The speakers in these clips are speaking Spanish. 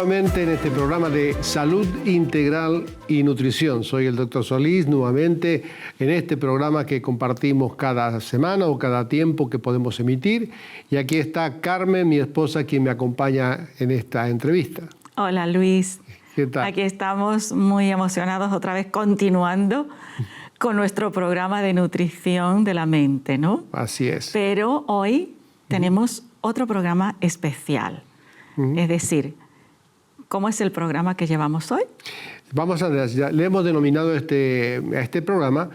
nuevamente en este programa de Salud Integral y Nutrición. Soy el Dr. Solís, nuevamente en este programa que compartimos cada semana o cada tiempo que podemos emitir. Y aquí está Carmen, mi esposa, quien me acompaña en esta entrevista. Hola, Luis. ¿Qué tal? Aquí estamos muy emocionados otra vez continuando con nuestro programa de nutrición de la mente, ¿no? Así es. Pero hoy tenemos otro programa especial. Es decir, ¿cómo es el programa que llevamos hoy? Le hemos denominado a este programa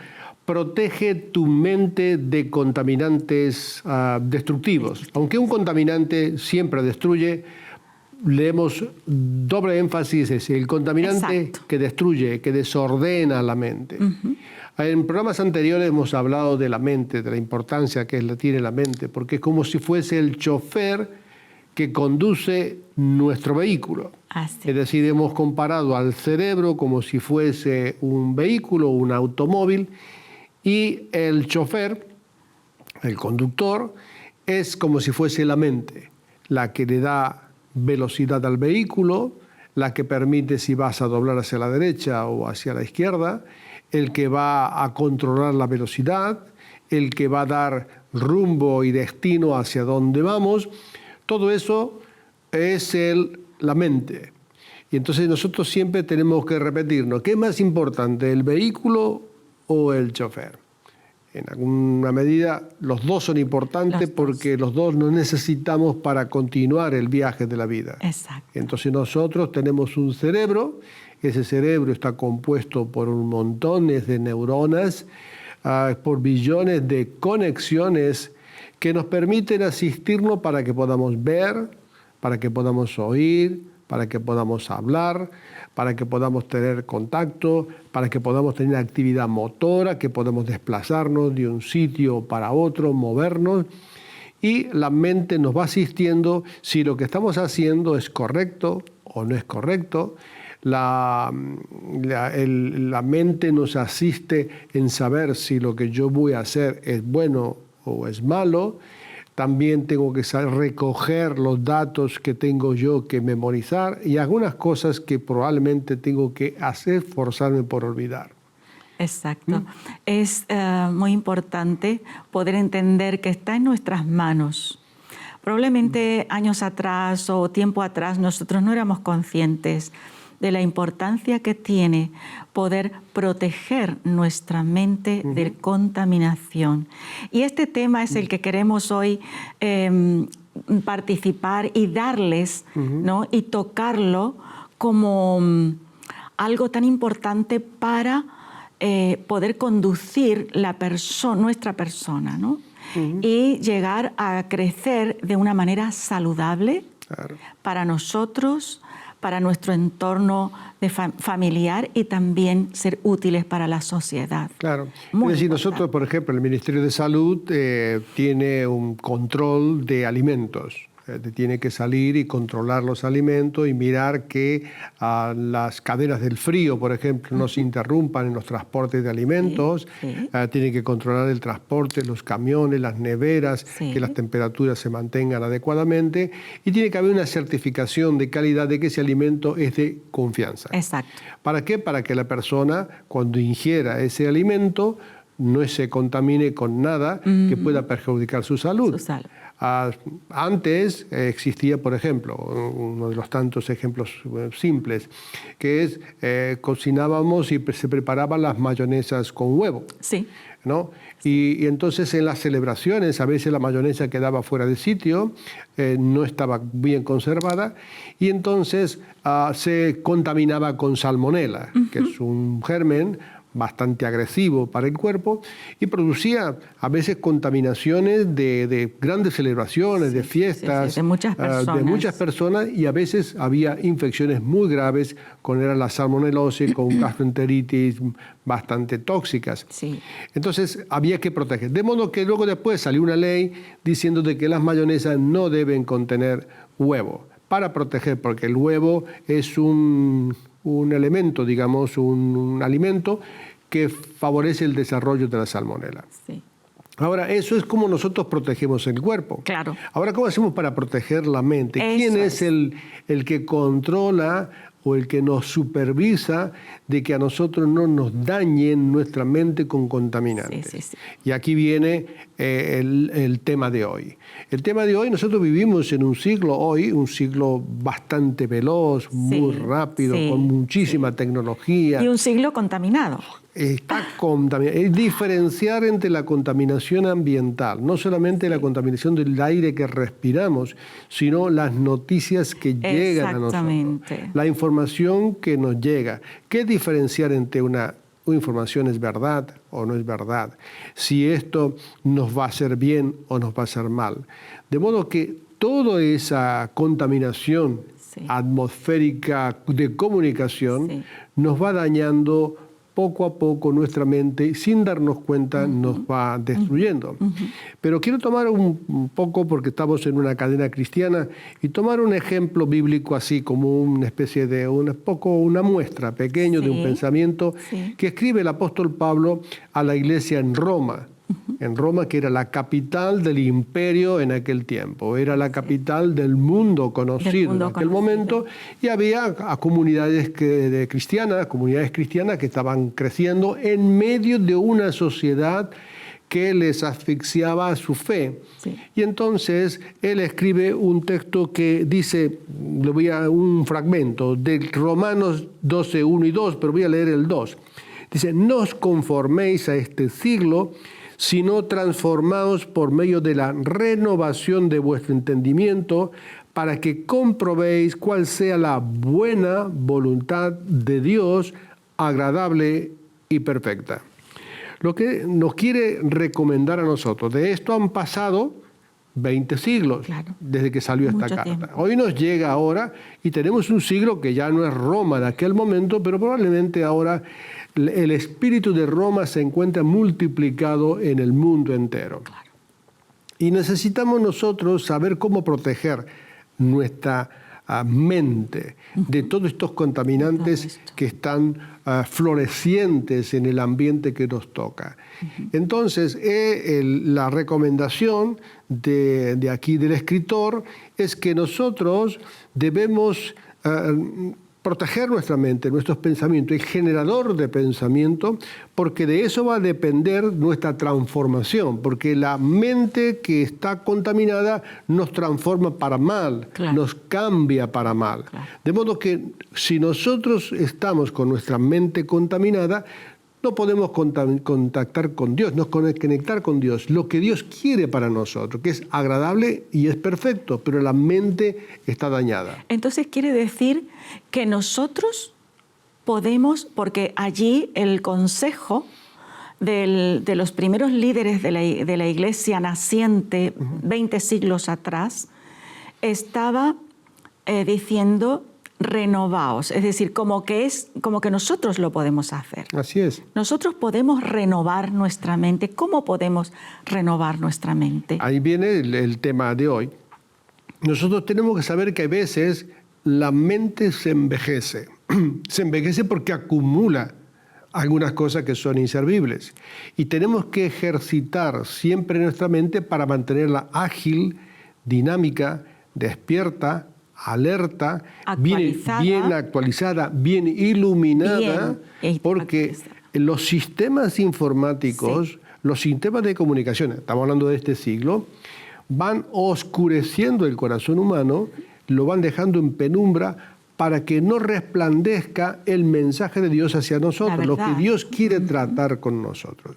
Protege tu mente de contaminantes destructivos. Aunque un contaminante siempre destruye, le hemos doble énfasis, es el contaminante Exacto. que destruye, que desordena la mente. En programas anteriores hemos hablado de la mente, de la importancia que tiene la mente, porque es como si fuese el chofer que conduce nuestro vehículo. Así. Es decir, hemos comparado al cerebro como si fuese un vehículo, un automóvil, y el chofer, el conductor, es como si fuese la mente, la que le da velocidad al vehículo, la que permite si vas a doblar hacia la derecha o hacia la izquierda, el que va a controlar la velocidad, el que va a dar rumbo y destino hacia dónde vamos. Todo eso es la mente. Y entonces nosotros siempre tenemos que repetirnos, ¿qué es más importante, el vehículo o el chofer? En alguna medida los dos son importantes porque los dos nos necesitamos para continuar el viaje de la vida. Exacto. Entonces nosotros tenemos un cerebro, ese cerebro está compuesto por un montón de neuronas, por billones de conexiones que nos permiten asistirnos para que podamos ver, para que podamos oír, para que podamos hablar, para que podamos tener contacto, para que podamos tener actividad motora, que podamos desplazarnos de un sitio para otro, movernos. Y la mente nos va asistiendo si lo que estamos haciendo es correcto o no es correcto. La mente nos asiste en saber si lo que yo voy a hacer es bueno o es malo. También tengo que recoger los datos que tengo yo que memorizar y algunas cosas que probablemente tengo que esforzarme por olvidar. Exacto. Es muy importante poder entender que está en nuestras manos. Probablemente años atrás o tiempo atrás nosotros no éramos conscientes de la importancia que tiene poder proteger nuestra mente de contaminación. Y este tema es el que queremos hoy participar y darles, ¿no? Y tocarlo como algo tan importante para poder conducir nuestra persona, ¿no? Y llegar a crecer de una manera saludable para nosotros, para nuestro entorno familiar y también ser útiles para la sociedad. Claro. Es decir, nosotros, por ejemplo, el Ministerio de Salud tiene un control de alimentos. Tiene que salir y controlar los alimentos y mirar que las cadenas del frío, por ejemplo, no se interrumpan en los transportes de alimentos. Tiene que controlar el transporte, los camiones, las neveras, que las temperaturas se mantengan adecuadamente. Y tiene que haber una certificación de calidad de que ese alimento es de confianza. Exacto. ¿Para qué? Para que la persona, cuando ingiera ese alimento, no se contamine con nada que pueda perjudicar su salud. Antes existía, por ejemplo, uno de los tantos ejemplos simples, que es cocinábamos y se preparaban las mayonesas con huevo. Sí. ¿No? Y entonces en las celebraciones a veces la mayonesa quedaba fuera de sitio, no estaba bien conservada y entonces se contaminaba con salmonela, que es un germen bastante agresivo para el cuerpo y producía a veces contaminaciones de grandes celebraciones, de fiestas, de muchas personas y a veces había infecciones muy graves con la salmonelosis, con gastroenteritis bastante tóxicas. Sí. Entonces había que proteger. De modo que luego después salió una ley diciendo de que las mayonesas no deben contener huevo para proteger, porque el huevo es un elemento, digamos, un alimento que favorece el desarrollo de la salmonela. Sí. Ahora, eso es como nosotros protegemos el cuerpo. Claro. Ahora, ¿cómo hacemos para proteger la mente? ¿Quién es el que controla o el que nos supervisa de que a nosotros no nos dañen nuestra mente con contaminantes? Sí, sí, sí. Y aquí viene el tema de hoy. El tema de hoy, nosotros vivimos en un siglo bastante veloz, muy rápido, con muchísima tecnología. Y un siglo contaminado. Está contaminado. Es diferenciar entre la contaminación ambiental, no solamente la contaminación del aire que respiramos, sino las noticias que llegan a nosotros, la información que nos llega. ¿Qué es diferenciar entre una información es verdad o no es verdad? Si esto nos va a hacer bien o nos va a hacer mal. De modo que toda esa contaminación atmosférica de comunicación nos va dañando poco a poco nuestra mente, sin darnos cuenta, nos va destruyendo. Pero quiero tomar un poco, porque estamos en una cadena cristiana, y tomar un ejemplo bíblico así, como una especie de una muestra pequeña de un pensamiento que escribe el apóstol Pablo a la iglesia en Roma. En Roma, que era la capital del imperio en aquel tiempo, era la capital del mundo conocido en aquel momento, y había comunidades cristianas que estaban creciendo en medio de una sociedad que les asfixiaba su fe. Y entonces él escribe un texto que dice, un fragmento de Romanos 12, 1 y 2, pero voy a leer el 2. Dice, no os conforméis a este siglo, sino transformaos por medio de la renovación de vuestro entendimiento, para que comprobéis cuál sea la buena voluntad de Dios, agradable y perfecta. Lo que nos quiere recomendar a nosotros, de esto han pasado 20 siglos, desde que salió esta carta. Hoy nos llega ahora y tenemos un siglo que ya no es Roma de aquel momento, pero probablemente ahora el espíritu de Roma se encuentra multiplicado en el mundo entero. Y necesitamos nosotros saber cómo proteger nuestra mente de todos estos contaminantes que están florecientes en el ambiente que nos toca. Entonces, la recomendación de aquí del escritor es que nosotros debemos proteger nuestra mente, nuestros pensamientos, el generador de pensamiento, porque de eso va a depender nuestra transformación, porque la mente que está contaminada nos transforma para mal, nos cambia para mal. De modo que si nosotros estamos con nuestra mente contaminada, no podemos contactar con Dios, no conectar con Dios, lo que Dios quiere para nosotros, que es agradable y es perfecto, pero la mente está dañada. Entonces quiere decir que nosotros podemos, porque allí el consejo de los primeros líderes de la iglesia naciente 20 siglos atrás estaba diciendo renovaos, es decir, como que nosotros lo podemos hacer. Así es. Nosotros podemos renovar nuestra mente. ¿Cómo podemos renovar nuestra mente? Ahí viene el tema de hoy. Nosotros tenemos que saber que a veces la mente se envejece. Se envejece porque acumula algunas cosas que son inservibles. Y tenemos que ejercitar siempre nuestra mente para mantenerla ágil, dinámica, despierta, alerta, bien actualizada, bien iluminada, porque los sistemas informáticos, los sistemas de comunicación, estamos hablando de este siglo, van oscureciendo el corazón humano, lo van dejando en penumbra para que no resplandezca el mensaje de Dios hacia nosotros, lo que Dios quiere tratar con nosotros.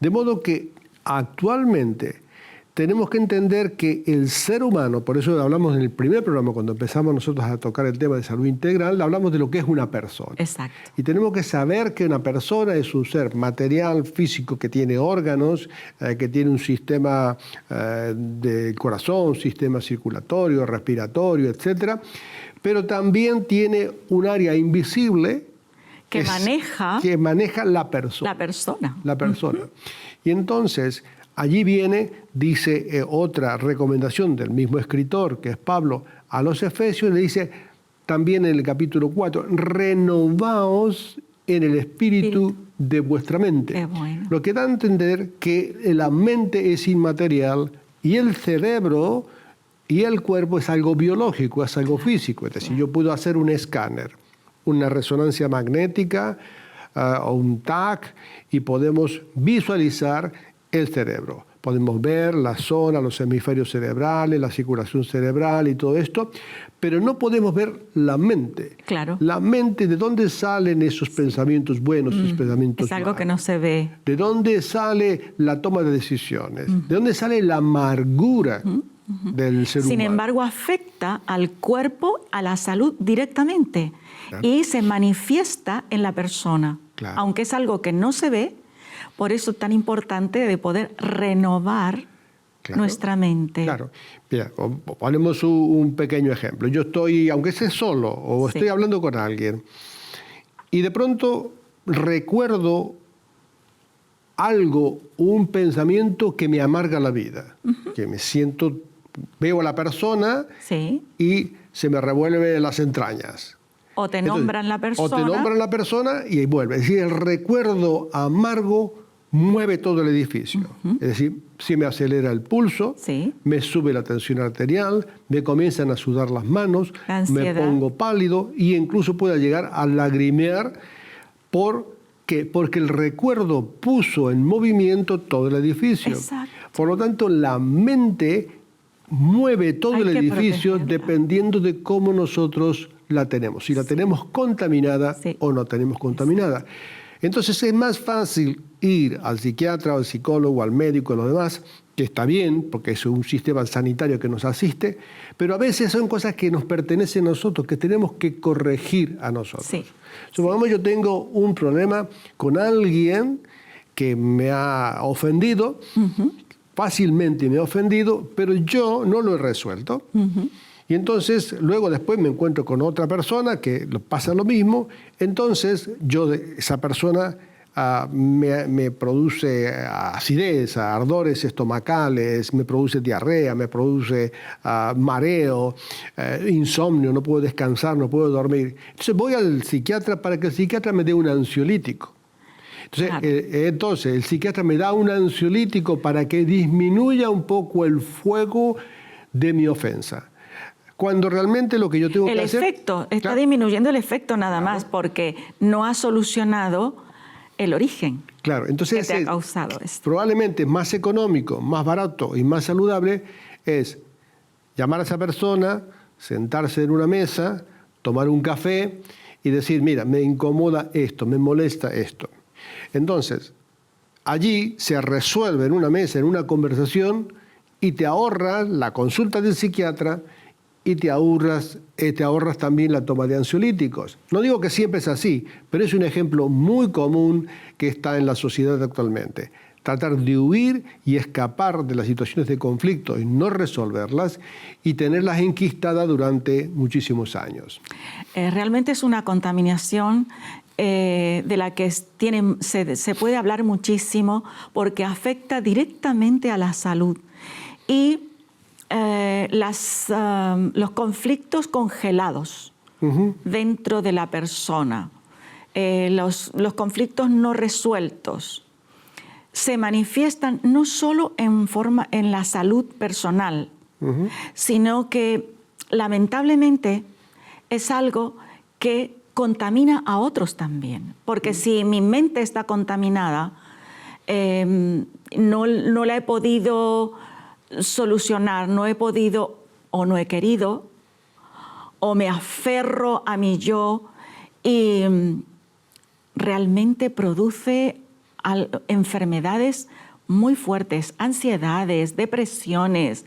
De modo que actualmente tenemos que entender que el ser humano, por eso hablamos en el primer programa, cuando empezamos nosotros a tocar el tema de salud integral, hablamos de lo que es una persona. Exacto. Y tenemos que saber que una persona es un ser material, físico, que tiene órganos, que tiene un sistema del corazón, sistema circulatorio, respiratorio, etc. Pero también tiene un área invisible que maneja la persona. La persona. Y entonces, allí viene, dice otra recomendación del mismo escritor, que es Pablo, a los Efesios, le dice también en el capítulo 4, renovaos en el espíritu de vuestra mente. Qué bueno. Lo que da a entender que la mente es inmaterial y el cerebro y el cuerpo es algo biológico, es algo físico. Es decir, yo puedo hacer un escáner, una resonancia magnética o un TAC y podemos visualizar el cerebro. Podemos ver la zona, los hemisferios cerebrales, la circulación cerebral y todo esto, pero no podemos ver la mente. Claro. La mente, ¿de dónde salen esos pensamientos buenos, esos pensamientos Es algo malos? que no se ve. ¿De dónde sale la toma de decisiones? ¿De dónde sale la amargura del ser humano? Sin embargo, afecta al cuerpo, a la salud directamente. Claro. Y se manifiesta en la persona. Claro. Aunque es algo que no se ve, por eso es tan importante de poder renovar nuestra mente. Claro. Mira, ponemos un pequeño ejemplo. Yo estoy, aunque esté solo o estoy hablando con alguien, y de pronto recuerdo algo, un pensamiento que me amarga la vida, que me siento, veo a la persona y se me revuelven las entrañas. O te nombran la persona. O te nombran la persona y ahí vuelve. Es decir, el recuerdo amargo mueve todo el edificio. Es decir, se me acelera el pulso, me sube la tensión arterial, me comienzan a sudar las manos, me pongo pálido e incluso puedo llegar a lagrimear porque el recuerdo puso en movimiento todo el edificio. Exacto. Por lo tanto, la mente mueve todo el edificio dependiendo de cómo nosotros la tenemos. Si la tenemos contaminada o no tenemos contaminada. Entonces es más fácil ir al psiquiatra, al psicólogo, al médico, a lo demás, que está bien, porque es un sistema sanitario que nos asiste, pero a veces son cosas que nos pertenecen a nosotros, que tenemos que corregir a nosotros. Supongamos yo tengo un problema con alguien que me ha ofendido, fácilmente me ha ofendido, pero yo no lo he resuelto. Y entonces, luego después me encuentro con otra persona que pasa lo mismo. Entonces, esa persona me produce acidez, ardores estomacales, me produce diarrea, me produce mareo, insomnio, no puedo descansar, no puedo dormir. Entonces, voy al psiquiatra para que el psiquiatra me dé un ansiolítico. Entonces, el psiquiatra me da un ansiolítico para que disminuya un poco el fuego de mi ofensa. Cuando realmente lo que yo tengo que hacer... El efecto, está disminuyendo el efecto nada más, porque no ha solucionado el origen entonces que te ha causado esto. Probablemente más económico, más barato y más saludable es llamar a esa persona, sentarse en una mesa, tomar un café y decir, mira, me incomoda esto, me molesta esto. Entonces, allí se resuelve en una mesa, en una conversación, y te ahorras la consulta del psiquiatra y te ahorras también la toma de ansiolíticos. No digo que siempre es así, pero es un ejemplo muy común que está en la sociedad actualmente. Tratar de huir y escapar de las situaciones de conflicto y no resolverlas y tenerlas enquistadas durante muchísimos años. Realmente es una contaminación de la que se puede hablar muchísimo porque afecta directamente a la salud. Y los conflictos congelados dentro de la persona, los conflictos no resueltos, se manifiestan no solo en la salud personal, sino que lamentablemente es algo que contamina a otros también. Porque si mi mente está contaminada, no la he podido solucionar, no he podido o no he querido, o me aferro a mi yo y realmente produce enfermedades muy fuertes, ansiedades, depresiones,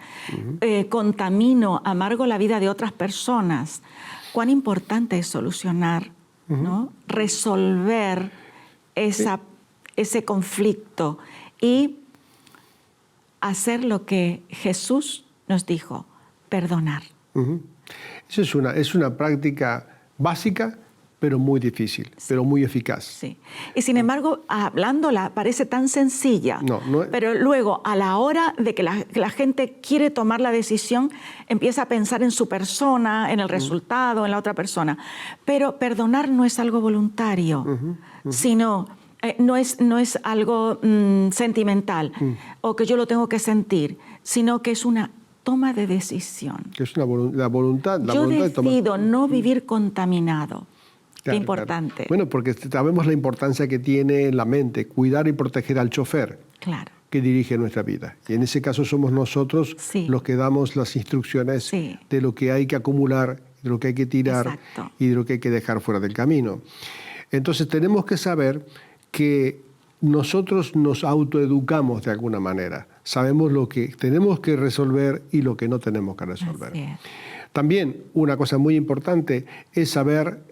contamino, amargo la vida de otras personas. Cuán importante es solucionar, ¿no? Resolver ese conflicto y hacer lo que Jesús nos dijo, perdonar. Eso es una práctica básica, pero muy difícil, pero muy eficaz. Sí. Y sin embargo, hablándola parece tan sencilla, pero luego a la hora de que la gente quiere tomar la decisión, empieza a pensar en su persona, en el resultado, en la otra persona. Pero perdonar no es algo voluntario, sino no es algo sentimental o que yo lo tengo que sentir, sino que es una toma de decisión. Que es la voluntad. Yo voluntad decido no vivir contaminado. Qué importante. Claro. Bueno, porque sabemos la importancia que tiene la mente, cuidar y proteger al chofer. Claro. Que dirige nuestra vida. Y en ese caso somos nosotros los que damos las instrucciones de lo que hay que acumular, de lo que hay que tirar y de lo que hay que dejar fuera del camino. Entonces tenemos que saber que nosotros nos autoeducamos de alguna manera. Sabemos lo que tenemos que resolver y lo que no tenemos que resolver. También una cosa muy importante es saber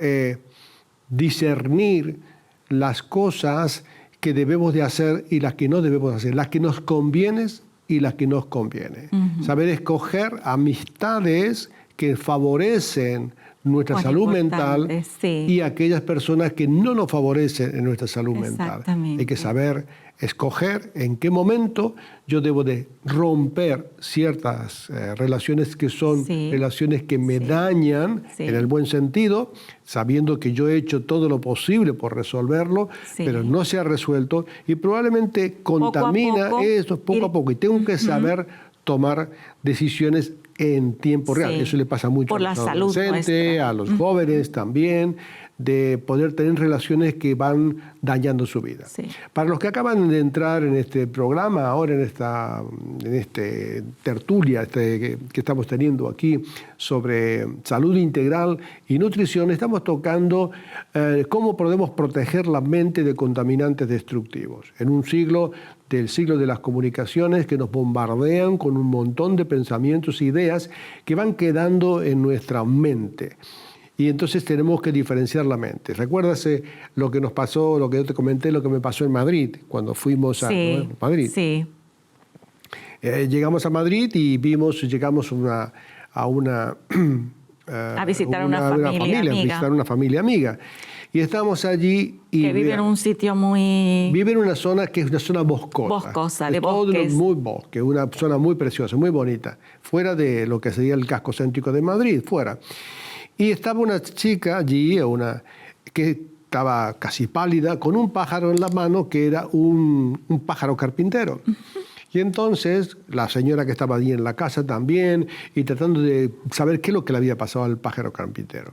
discernir las cosas que debemos de hacer y las que no debemos hacer, las que nos convienen y las que nos convienen. Saber escoger amistades que favorecen nuestra salud mental y aquellas personas que no nos favorecen en nuestra salud mental. Hay que saber escoger en qué momento yo debo de romper ciertas relaciones que son relaciones que me dañan en el buen sentido, sabiendo que yo he hecho todo lo posible por resolverlo, pero no se ha resuelto y probablemente contamina eso poco a poco. Y tengo que saber tomar decisiones en tiempo real. Eso le pasa mucho a los adolescentes, a los jóvenes también, de poder tener relaciones que van dañando su vida. Para los que acaban de entrar en este programa, ahora en esta tertulia que estamos teniendo aquí sobre salud integral y nutrición, estamos tocando cómo podemos proteger la mente de contaminantes destructivos. En un siglo de las comunicaciones que nos bombardean con un montón de pensamientos e ideas que van quedando en nuestra mente. Y entonces tenemos que diferenciar la mente. Recuérdase lo que nos pasó, lo que yo te comenté, lo que me pasó en Madrid, cuando fuimos a Madrid. Llegamos a Madrid y llegamos a visitar una familia amiga. Y estamos allí y que vive en un sitio muy... Vive en una zona que es una zona boscosa. De bosques. Muy bosque, una zona muy preciosa, muy bonita. Fuera de lo que sería el casco céntrico de Madrid, fuera. Y estaba una chica allí, que estaba casi pálida, con un pájaro en la mano que era un pájaro carpintero. Y entonces la señora que estaba allí en la casa también, y tratando de saber qué es lo que le había pasado al pájaro carpintero.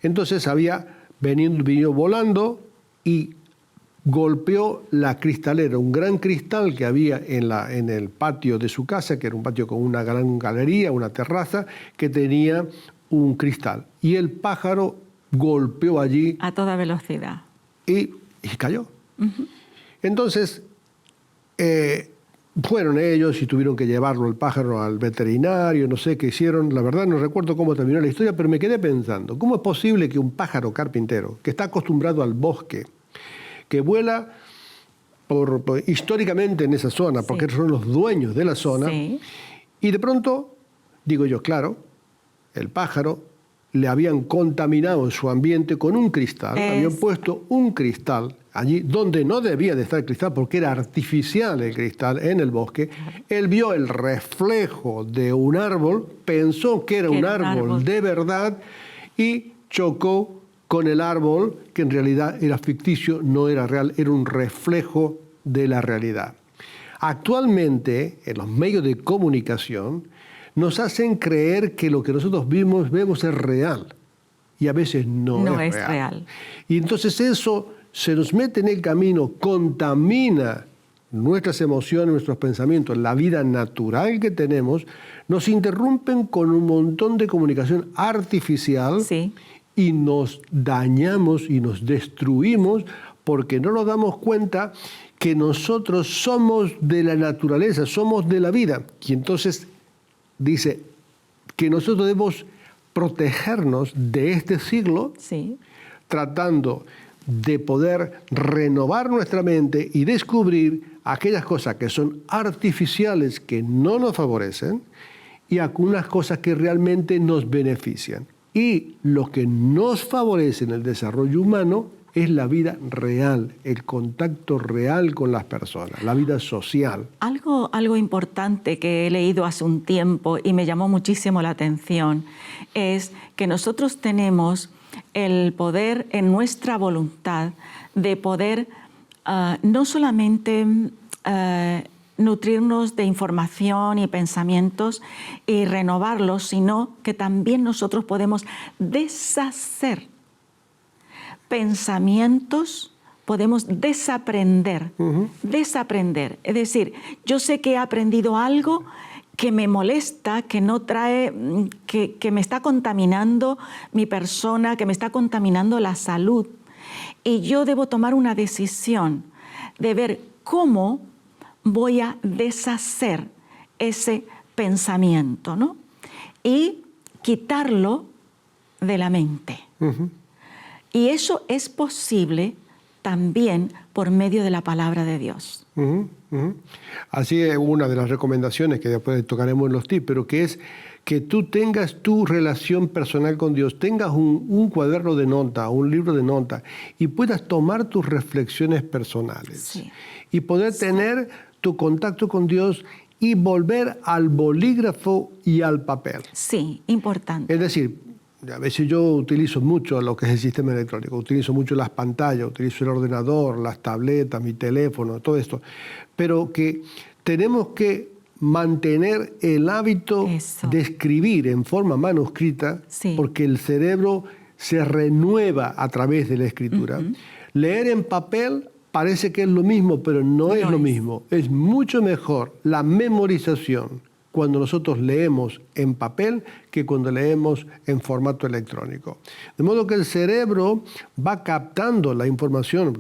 Entonces vino volando y golpeó la cristalera, un gran cristal que había en el patio de su casa, que era un patio con una gran galería, una terraza, que tenía un cristal. Y el pájaro golpeó allí. A toda velocidad. Y cayó. Entonces, fueron ellos y tuvieron que llevarlo el pájaro al veterinario, no sé qué hicieron. La verdad no recuerdo cómo terminó la historia, pero me quedé pensando, ¿cómo es posible que un pájaro carpintero, que está acostumbrado al bosque, que vuela históricamente en esa zona, porque son los dueños de la zona, y de pronto, digo yo, claro, el pájaro le habían contaminado su ambiente con un cristal, habían puesto un cristal allí donde no debía de estar el cristal porque era artificial el cristal en el bosque. Él vio el reflejo de un árbol, pensó que era un árbol de verdad y chocó con el árbol que en realidad era ficticio, no era real, era un reflejo de la realidad. Actualmente, en los medios de comunicación, nos hacen creer que lo que nosotros vemos es real y a veces no es real. Y entonces eso se nos mete en el camino, contamina nuestras emociones, nuestros pensamientos, la vida natural que tenemos, nos interrumpen con un montón de comunicación artificial y nos dañamos y nos destruimos porque no nos damos cuenta que nosotros somos de la naturaleza, somos de la vida. Y entonces dice que nosotros debemos protegernos de este siglo tratando de poder renovar nuestra mente y descubrir aquellas cosas que son artificiales, que no nos favorecen, y algunas cosas que realmente nos benefician. Y lo que nos favorece en el desarrollo humano es la vida real, el contacto real con las personas, la vida social. Algo importante que he leído hace un tiempo y me llamó muchísimo la atención es que nosotros tenemos el poder en nuestra voluntad de poder no solamente nutrirnos de información y pensamientos y renovarlos, sino que también nosotros podemos deshacer pensamientos, podemos desaprender, desaprender. Es decir, yo sé que he aprendido algo que me molesta, que no trae, que me está contaminando mi persona, que me está contaminando la salud. Y yo debo tomar una decisión de ver cómo voy a deshacer ese pensamiento, ¿no? Y quitarlo de la mente. Y eso es posible también por medio de la palabra de Dios. Así es una de las recomendaciones que después tocaremos en los tips, pero que es que tú tengas tu relación personal con Dios, tengas un cuaderno de nota, un libro de nota, y puedas tomar tus reflexiones personales. Sí. Y poder tener tu contacto con Dios y volver al bolígrafo y al papel. Sí, importante. Es decir, a veces yo utilizo mucho lo que es el sistema electrónico, utilizo mucho las pantallas, utilizo el ordenador, las tabletas, mi teléfono, todo esto, pero que tenemos que mantener el hábito de escribir en forma manuscrita, porque el cerebro se renueva a través de la escritura. Leer en papel parece que es lo mismo, pero no es lo mismo. Es mucho mejor la memorización cuando nosotros leemos en papel que cuando leemos en formato electrónico. De modo que el cerebro va captando la información,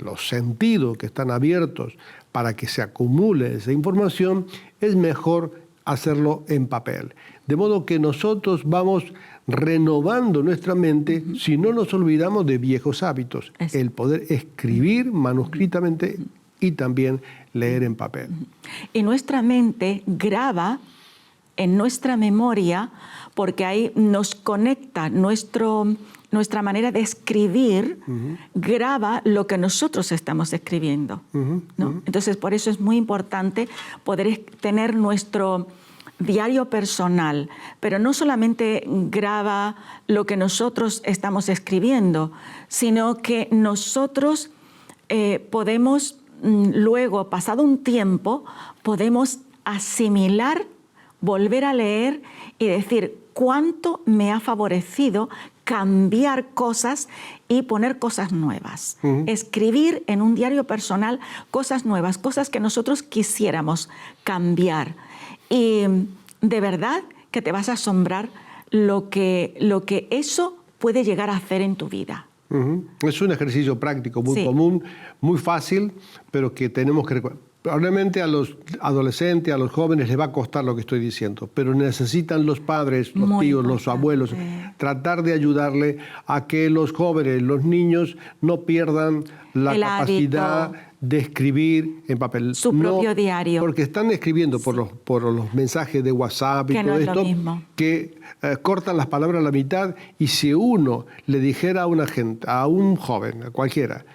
los sentidos que están abiertos para que se acumule esa información, es mejor hacerlo en papel. De modo que nosotros vamos renovando nuestra mente si no nos olvidamos de viejos hábitos. El poder escribir manuscritamente y también leer en papel. Y nuestra mente graba en nuestra memoria, porque ahí nos conecta nuestra manera de escribir, graba lo que nosotros estamos escribiendo, ¿no? Entonces, por eso es muy importante poder tener nuestro diario personal, pero no solamente graba lo que nosotros estamos escribiendo, sino que nosotros podemos luego, pasado un tiempo, podemos asimilar, volver a leer y decir cuánto me ha favorecido cambiar cosas y poner cosas nuevas. Escribir en un diario personal cosas nuevas, cosas que nosotros quisiéramos cambiar. Y de verdad que te vas a asombrar lo que eso puede llegar a hacer en tu vida. Es un ejercicio práctico muy común, muy fácil, pero que tenemos que recordar. Probablemente a los adolescentes, a los jóvenes les va a costar lo que estoy diciendo, pero necesitan los padres, los tíos, los abuelos, tratar de ayudarle a que los jóvenes, los niños no pierdan la capacidad de escribir en papel. Su propio diario. Porque están escribiendo por los mensajes de WhatsApp y que todo no es esto, lo mismo. Que cortan las palabras a la mitad, y si uno le dijera a un joven, a cualquiera,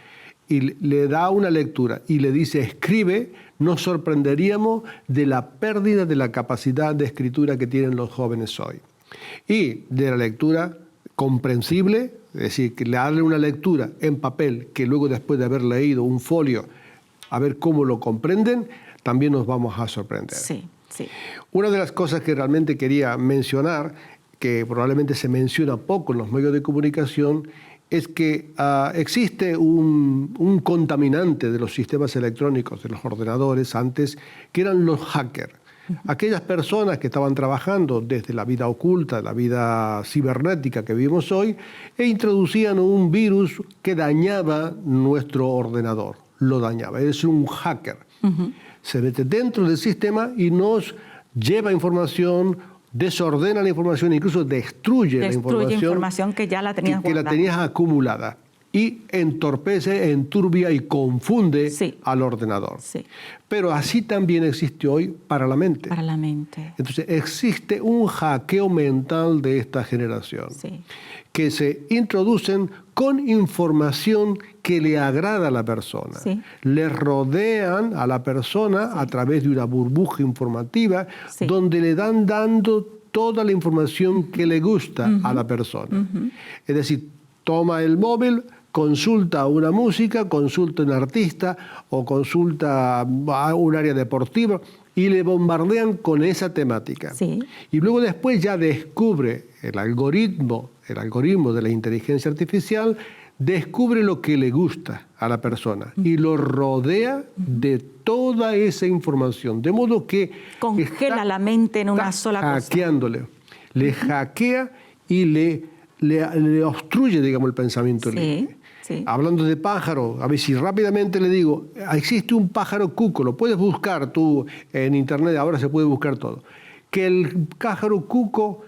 y le da una lectura y le dice escribe, nos sorprenderíamos de la pérdida de la capacidad de escritura que tienen los jóvenes hoy. Y de la lectura comprensible, es decir, que le darle una lectura en papel, que luego después de haber leído un folio, a ver cómo lo comprenden, también nos vamos a sorprender. Sí. Una de las cosas que realmente quería mencionar, que probablemente se menciona poco en los medios de comunicación, es que existe un contaminante de los sistemas electrónicos, de los ordenadores antes, que eran los hackers. Aquellas personas que estaban trabajando desde la vida oculta, la vida cibernética que vivimos hoy, e introducían un virus que dañaba nuestro ordenador, lo dañaba. Es un hacker. Se mete dentro del sistema y nos lleva información, desordena la información, incluso destruye la información que ya la tenías que la tenías acumulada, y entorpece, enturbia y confunde al ordenador. Pero así también existe hoy para la mente. Para la mente. Entonces existe un hackeo mental de esta generación, que se introducen con información que le agrada a la persona. Le rodean a la persona a través de una burbuja informativa donde le dan dando toda la información que le gusta a la persona. Es decir, toma el móvil, consulta una música, consulta un artista o consulta a un área deportiva y le bombardean con esa temática. Sí. Y luego después ya descubre el algoritmo de la inteligencia artificial, descubre lo que le gusta a la persona y lo rodea de toda esa información. De modo que congela la mente en una sola cosa. Hackeándole. Le hackea y le obstruye, digamos, el pensamiento libre. Sí. Hablando de pájaro, a ver si rápidamente le digo, existe un pájaro cuco, lo puedes buscar tú en internet, ahora se puede buscar todo. Que el pájaro cuco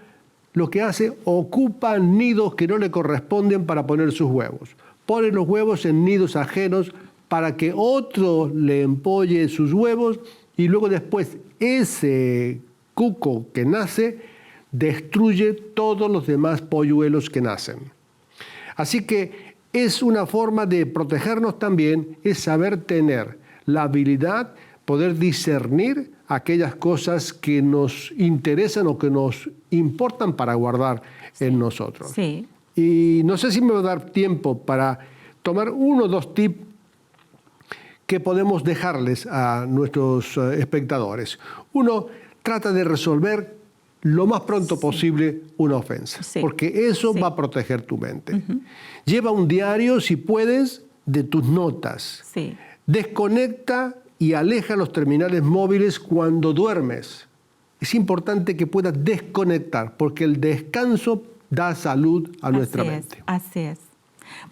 lo que hace, ocupa nidos que no le corresponden para poner sus huevos. Pone los huevos en nidos ajenos para que otro le empolle sus huevos y luego después ese cuco que nace destruye todos los demás polluelos que nacen. Así que es una forma de protegernos también, es saber tener la habilidad, poder discernir aquellas cosas que nos interesan o que nos importan para guardar en nosotros. Sí. Y no sé si me va a dar tiempo para tomar 1 o 2 tips que podemos dejarles a nuestros espectadores. Uno, trata de resolver lo más pronto posible una ofensa, porque eso va a proteger tu mente. Lleva un diario, si puedes, de tus notas. Desconecta y aleja los terminales móviles cuando duermes. Es importante que puedas desconectar, porque el descanso da salud a nuestra mente. Así es.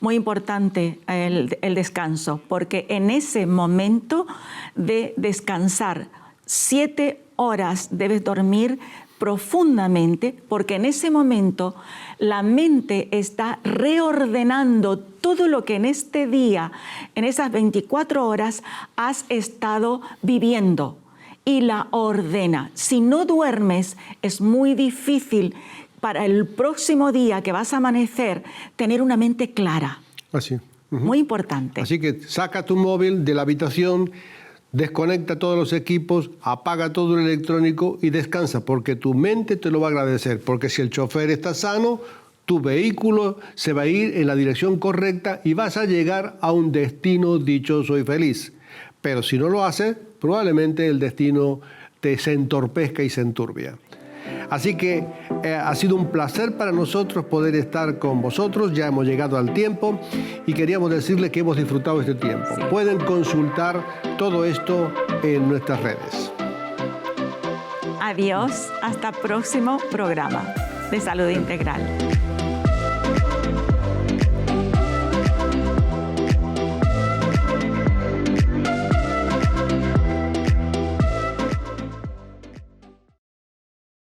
Muy importante el descanso, porque en ese momento de descansar, 7 horas debes dormir profundamente, porque en ese momento la mente está reordenando todo lo que en este día, en esas 24 horas, has estado viviendo y la ordena. Si no duermes, es muy difícil para el próximo día que vas a amanecer tener una mente clara. Así. Muy importante. Así que saca tu móvil de la habitación, desconecta todos los equipos, apaga todo el electrónico y descansa, porque tu mente te lo va a agradecer. Porque si el chofer está sano, tu vehículo se va a ir en la dirección correcta y vas a llegar a un destino dichoso y feliz. Pero si no lo haces, probablemente el destino se entorpezca y se enturbia. Así que ha sido un placer para nosotros poder estar con vosotros. Ya hemos llegado al tiempo y queríamos decirles que hemos disfrutado este tiempo. Pueden consultar todo esto en nuestras redes. Adiós, hasta próximo programa de Salud Integral.